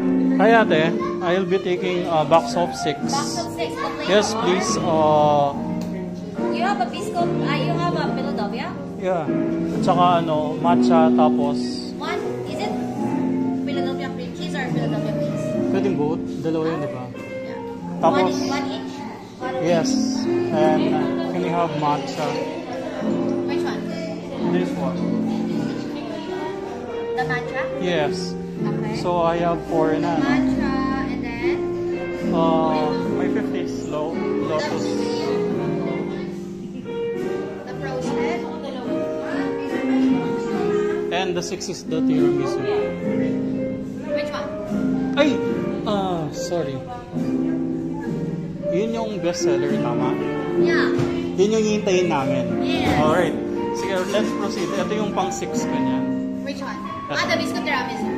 Hi ate, I'll be taking a box of 6. Box of 6, the plain Yes, one? please. You have a biscuit, you have a Philadelphia? Yeah. At saka ano, matcha tapos... One, is it Philadelphia cream cheese or Philadelphia base? Pwedeng both. Dalawa yun, di ba? Yeah. Tapos... One each? One of Yes. each? And can you have matcha? Which one? This one. The matcha? Yes. Okay. So I have 4 na. Matcha, and then? My 50 is lotus. The frozen? And the 6 is the tiramisu. Which one? Ay! Sorry. Yun yung bestseller, tama? Yeah. Yun yung hihintayin namin. Yes. Alright. Sige, let's proceed. Ito yung pang 6 kanyan. Which one? The biscuit tiramisu.